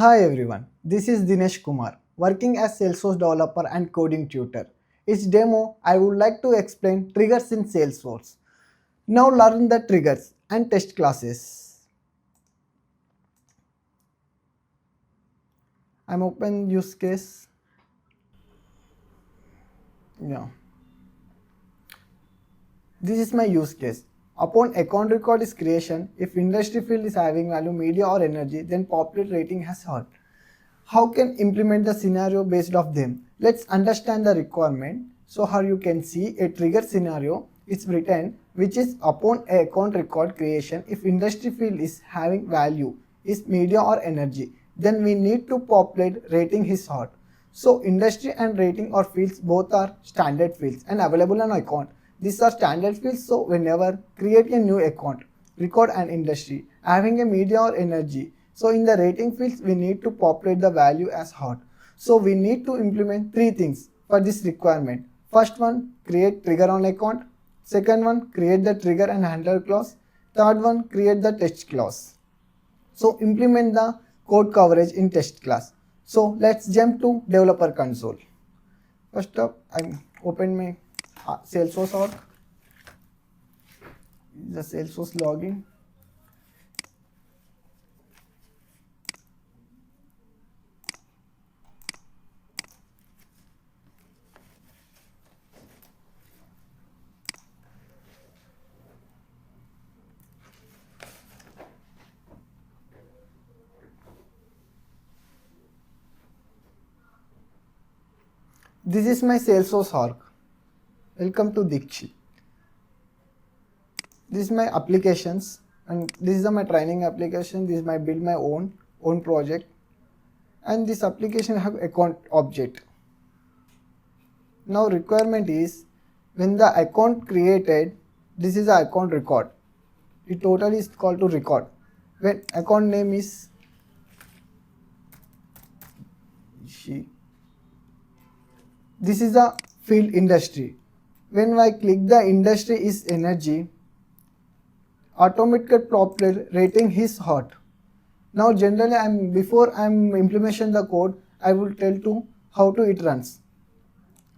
Hi everyone, this is Dinesh Kumar, working as Salesforce Developer and Coding Tutor. Each demo, I would like to explain triggers in Salesforce. Now learn the triggers and test classes. I'm open use case. Yeah. This is my use case. Upon account record is creation, if industry field is having value, media or energy, then populate rating has hot. How can implement the scenario based off them? Let's understand the requirement. So here you can see a trigger scenario is written which is upon a account record creation if industry field is having value is media or energy, then we need to populate rating is hot. So industry and rating or fields both are standard fields and available on account. These are standard fields, so whenever create a new account, record an industry having a media or energy. So in the rating fields, we need to populate the value as hot. So we need to implement three things for this requirement. First one, create trigger on account. Second one, create the trigger and handler clause. Third one, create the test clause. So implement the code coverage in test class. So let's jump to developer console. First up, I open my Salesforce org. The Salesforce login. This is my Salesforce org. Welcome to Dikshit. This is my applications and this is my training application. This is my build my own project, and this application have account object. Now requirement is when the account created, this is the account record. It totally is called to record. When account name is this is the field industry. When I click the industry is energy, automatic populate rating is hot. Now generally before I'm implementation the code, I will tell to how to it runs.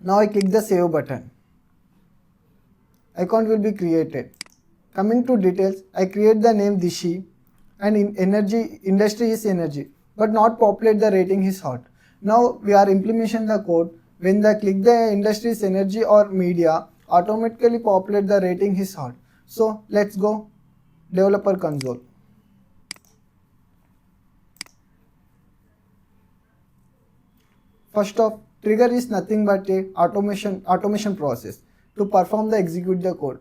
Now I click the save button. Account will be created. Coming to details, I create the name Dishi and in energy industry is energy, but not populate the rating is hot. Now we are implementation the code. When they click the industry is energy or media, automatically populate the rating is hot. So let's go developer console. First off, trigger is nothing but a automation process to perform the execute the code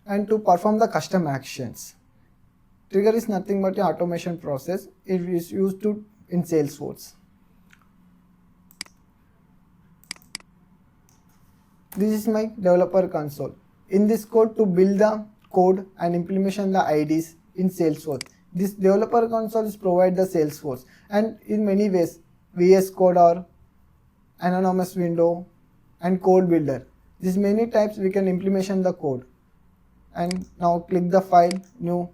and to perform the custom actions. Trigger is nothing but an automation process. It is used to in Salesforce. This is my developer console. In this code to build the code and implementation the IDs in Salesforce. This developer console is provide the Salesforce and in many ways VS Code or anonymous window and code builder. These many types we can implementation the code. And now click the file new.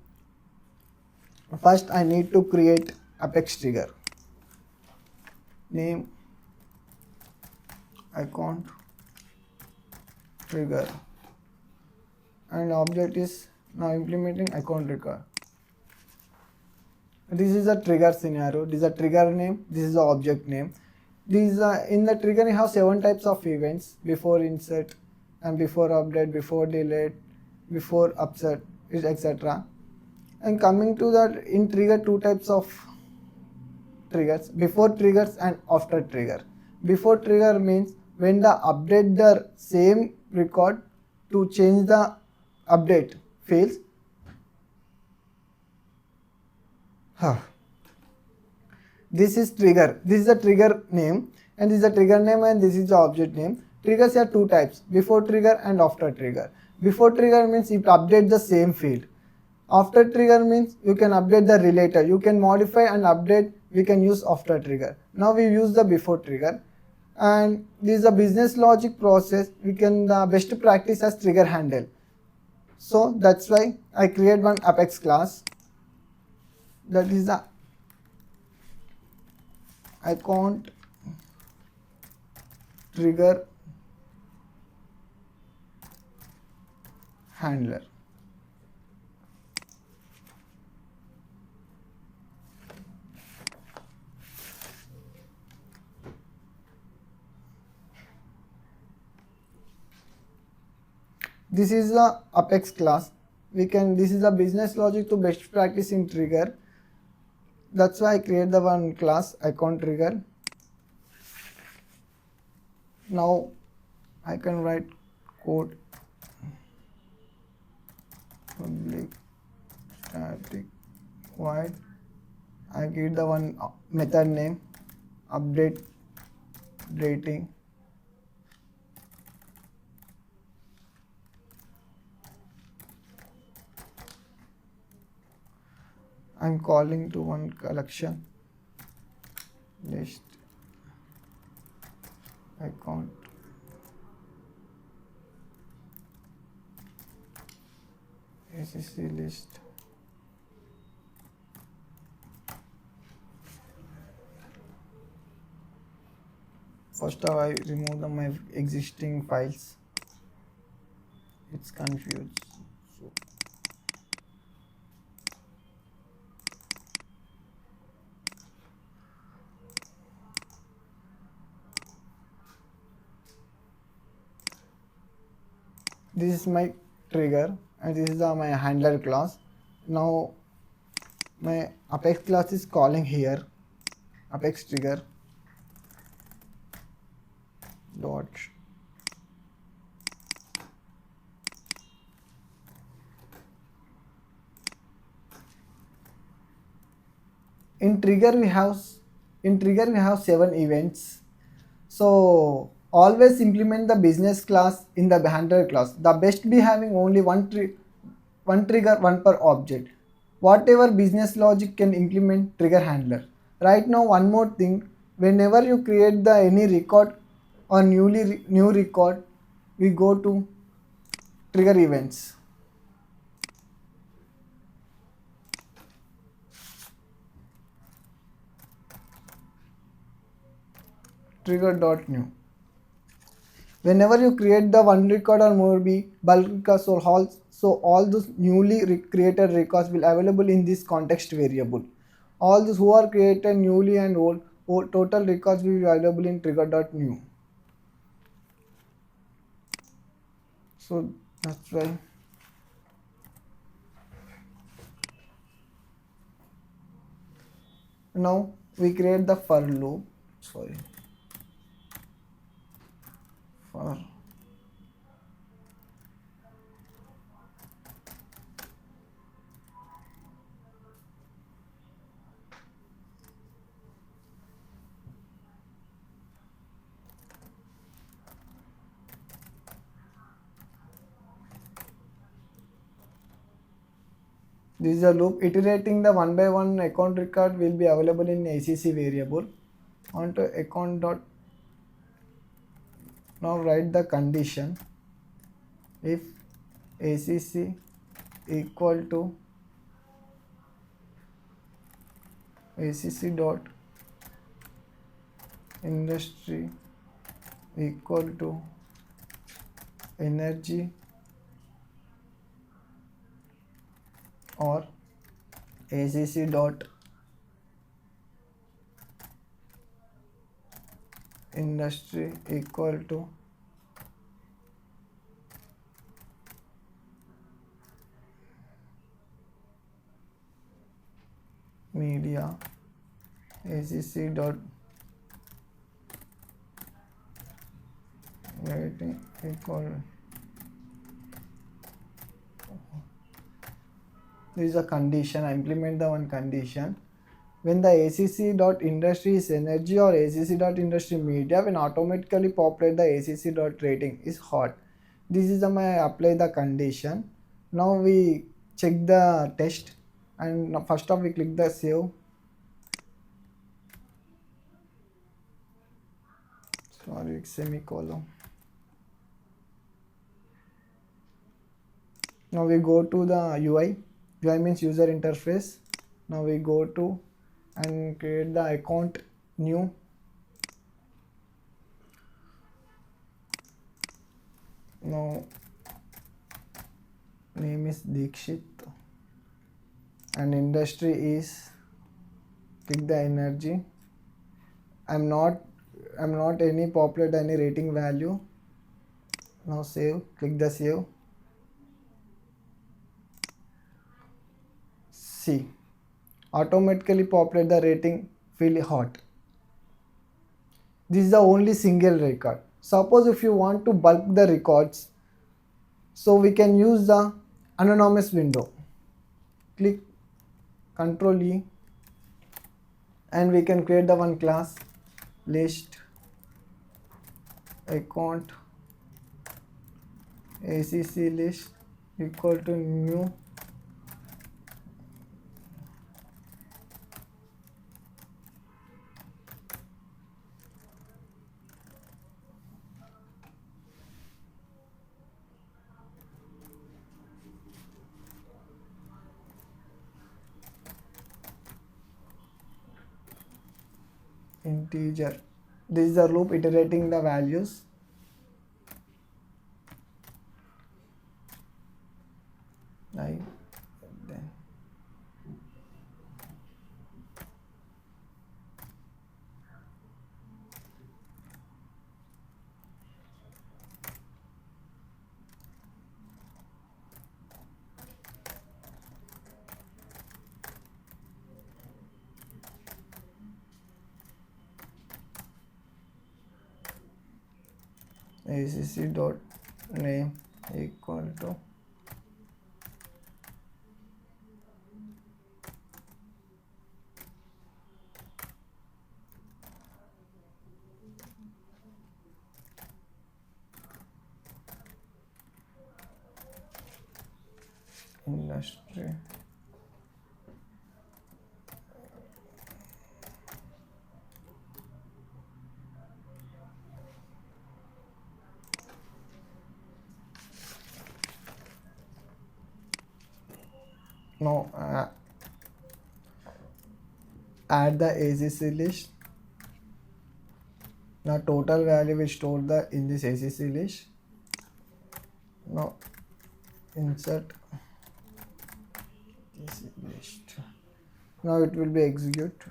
First I need to create Apex trigger. Name account trigger and object is now implementing account record. This is a trigger scenario. This is a trigger name. This is the object name. These in the trigger you have 7 types of events: before insert and before update, before delete, before upset, etc. And coming to that in trigger 2 types of triggers: before triggers and after trigger. Before trigger means when the update the same record to change the update fields. This is trigger. This is the trigger name and this is the trigger name and this is the object name. Triggers are 2 types: before trigger and after trigger. Before trigger means it update the same field. After trigger means you can update the related. You can modify and update. We can use after trigger. Now we use the before trigger. And this is a business logic process. We can best practice as trigger handle. So that's why I create one Apex class. That is the account trigger handler. This is the Apex class. This is the business logic to best practice in trigger. That's why I create the one class account trigger. Now I can write code public static void. I give the one method name update rating. I'm calling to one collection list account ACC list. First of all, I remove my existing files. It's confused. So this is my trigger and this is my handler class. Now my Apex class is calling here Apex trigger dot in trigger we have 7 events. So always implement the business class in the handler class. The best be having only one trigger, one per object. Whatever business logic can implement trigger handler. Right now, one more thing. Whenever you create the any record or new record, we go to trigger events. Trigger.new. Whenever you create the one record or more be bulk records or so all those newly created records will available in this context variable. All those who are created newly and old total records will be available in trigger.new. So that's why. Now we create the for loop. For this is a loop iterating the one by one account record will be available in ACC variable onto account dot. Now write the condition if ACC equal to ACC dot industry equal to energy or ACC dot industry equal to media ACC dot rating equal. This is a condition. I implement the one condition. When the ACC dot industry is energy or ACC dot industry media, when automatically populate the ACC dot rating is hot. This is my apply the condition. Now we check the test and first off we click the save. Sorry, semicolon. Now we go to the UI. UI means user interface. Now we go to and create the account new, now name is Dikshit and industry is, click the energy. I'm not any populate any rating value. Now save, click the save. See, automatically populate the rating field hot. This is the only single record. Suppose if you want to bulk the records, so we can use the anonymous window. Click Ctrl E and we can create the one class list account ACC list equal to new integer. This is the loop iterating the values. Right. Then ACC dot name equal to industry. Now add the ACC list. Now total value will store the in this ACC list. Now insert this list. Now it will be execute.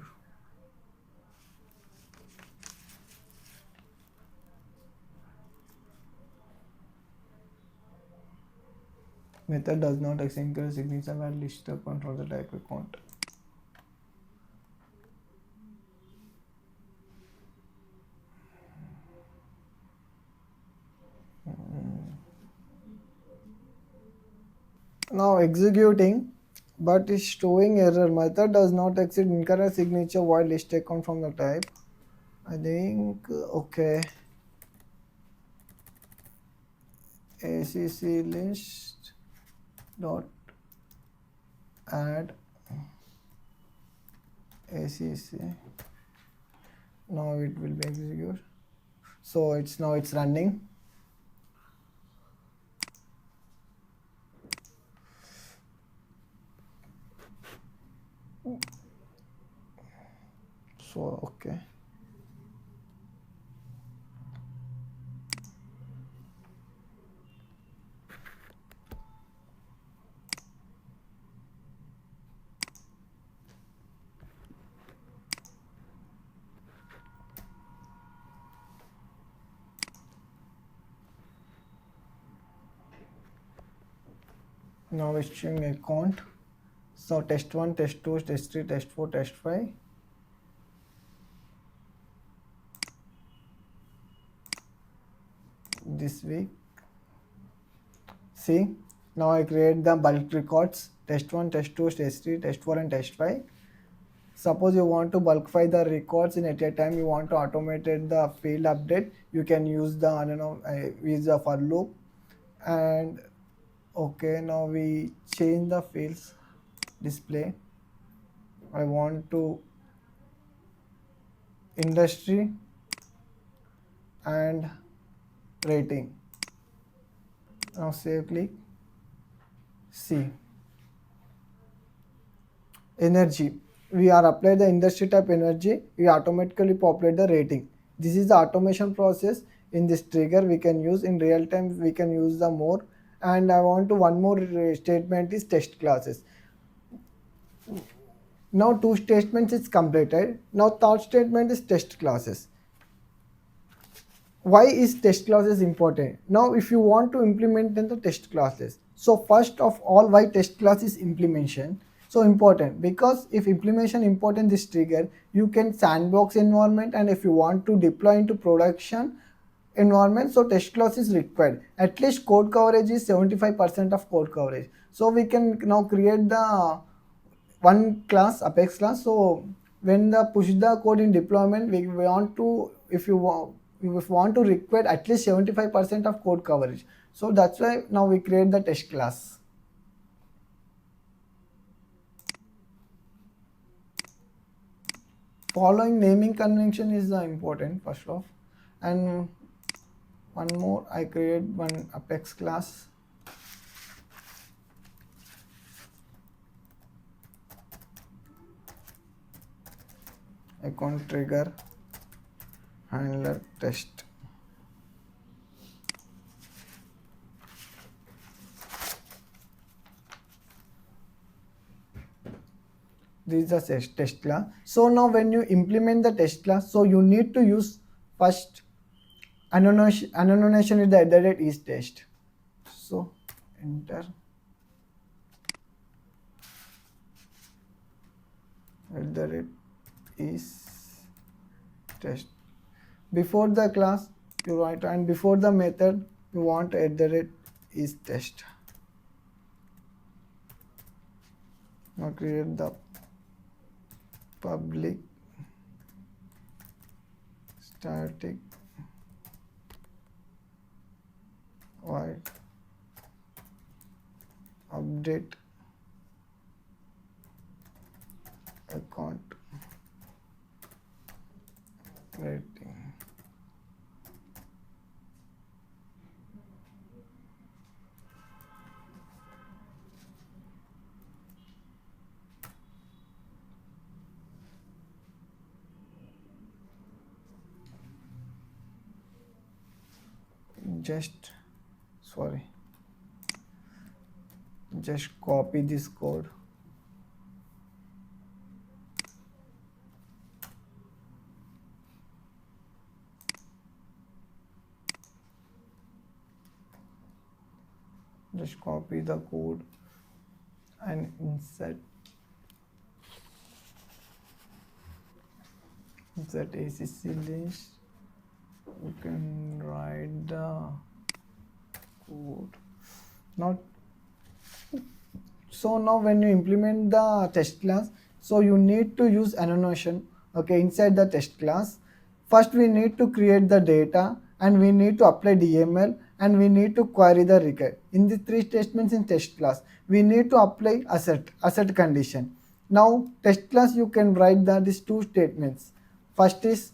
Method does not include signature while list account for the type account. Now executing, but is showing error. Method does not exceed incorrect signature while list account from the type. I think okay. ACC list dot add ACC. Now it will be executed. So it's now it's running. So okay. Now it's showing account. So test 1, test 2, test 3, test 4, test 5. This week. See, now I create the bulk records test 1, test 2, test 3, test 4 and test 5. Suppose you want to bulkify the records in at a time, you want to automate the field update, you can use the use the for loop. And okay, now we change the fields display. I want to industry and rating. Now save, click. See, energy. we are apply the industry type energy, we automatically populate the rating. This is the automation process. In this trigger we can use in real time, we can use the more. And I want to one more statement is test classes. Now two statements is completed. Now third statement is test classes. Why is test classes important? Now if you want to implement then the test classes, so first of all, why test class is implementation so important? Because if implementation important this trigger, you can sandbox environment, and if you want to deploy into production environment, so test class is required. At least code coverage is 75% of code coverage. So we can now create the one class, apex class. So when the push the code in deployment, we want to, if you want to require at least 75% of code coverage. So that's why now we create the test class. Following naming convention is the important first off. And one more, I create one apex class. Account trigger handler test. This is a test class. So now when you implement the test class, so you need to use first annotation with the @ is test. So enter @ is test. Before the class you write, and before the method you want @ is test. Now create the public static void update account rating. Just copy this code. Just copy the code and insert ACC list. You can write the code. So now when you implement the test class, so you need to use annotation. Okay, inside the test class, first we need to create the data, and we need to apply DML, and we need to query the record. In the three statements in test class, we need to apply asset condition. Now test class you can write these two statements. First is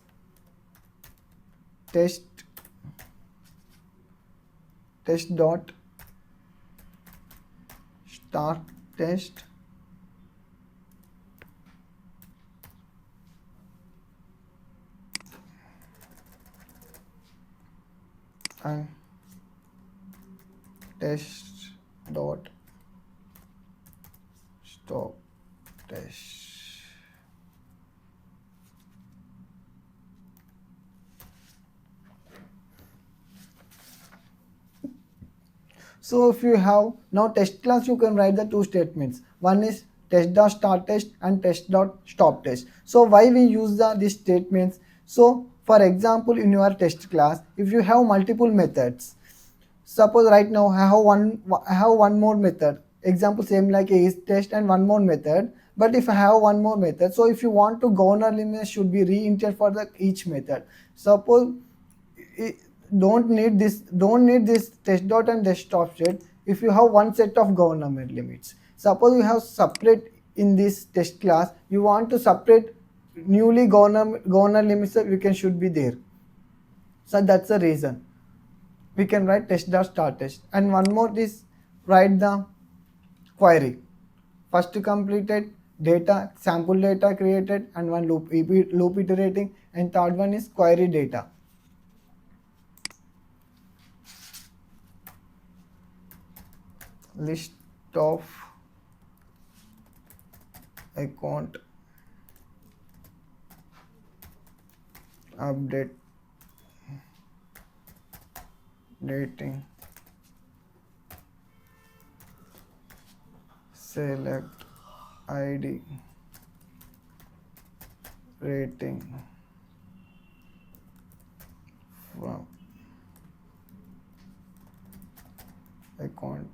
test dot start test and test dot stop test. So if you have now test class, you can write the two statements. One is test.start test and test.stop test. So why we use these statements? So for example, in your test class, if you have multiple methods, suppose right now I have one more method. Example same like is test and one more method. But if I have one more method, so if you want to governor limits should be re-entered for each method. Suppose don't need this test dot and test stop set if you have one set of governor limits. Suppose you have separate in this test class, you want to separate newly governor limits, so we can should be there. So that's the reason we can write test dot start test. And one more is write the query. First completed data, sample data created, and one loop iterating, and third one is query data. List of account update dating, select ID, rating from account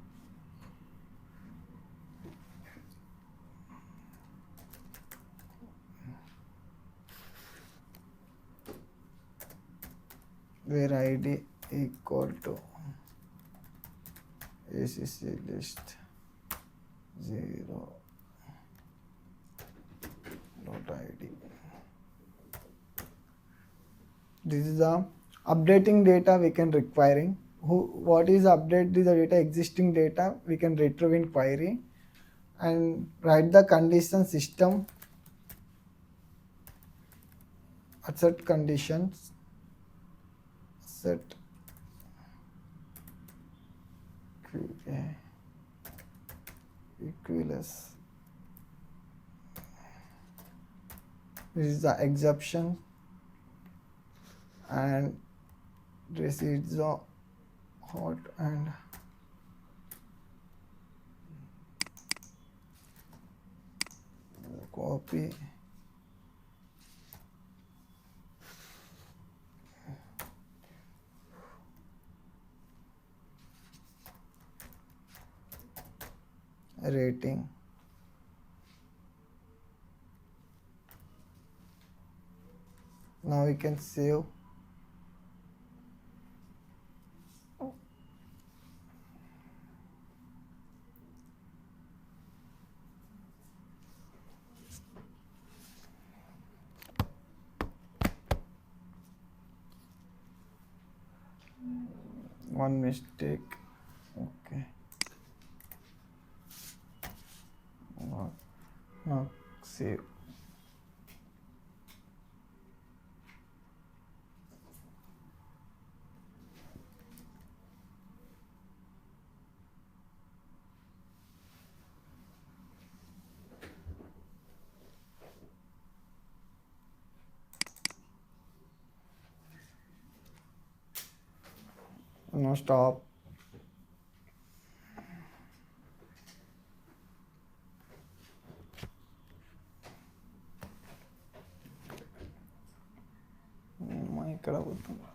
where ID equal to ACC list 0 dot ID. This is the updating data we can requiring. What is update is the data, existing data we can retrieve in query, and write the condition system set conditions set QA equals. This is the exception, and this is the hot and copy rating. Now we can save. One mistake. Okay. Now save. Now stop. ఇక్కడ పోతుంది.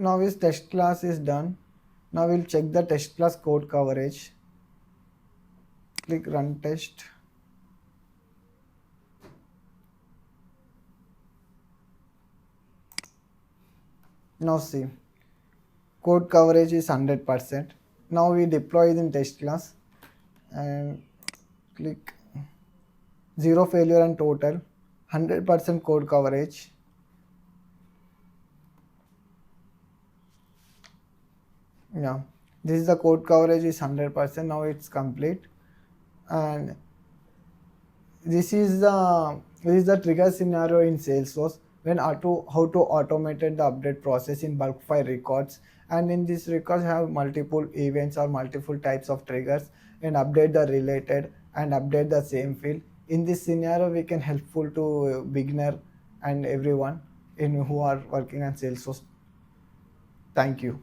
Now his test class is done. Now we'll check the test class code coverage. Click run test. Now see, code coverage is 100%. Now we deploy it in test class and click zero failure and total 100% code coverage. Yeah, this is the code coverage is 100%. Now it's complete, and this is the trigger scenario in Salesforce when how to automate the update process in bulk file records, and in this records have multiple events or multiple types of triggers, and update the related and update the same field. In this scenario we can helpful to beginner and everyone in who are working on Salesforce. Thank you.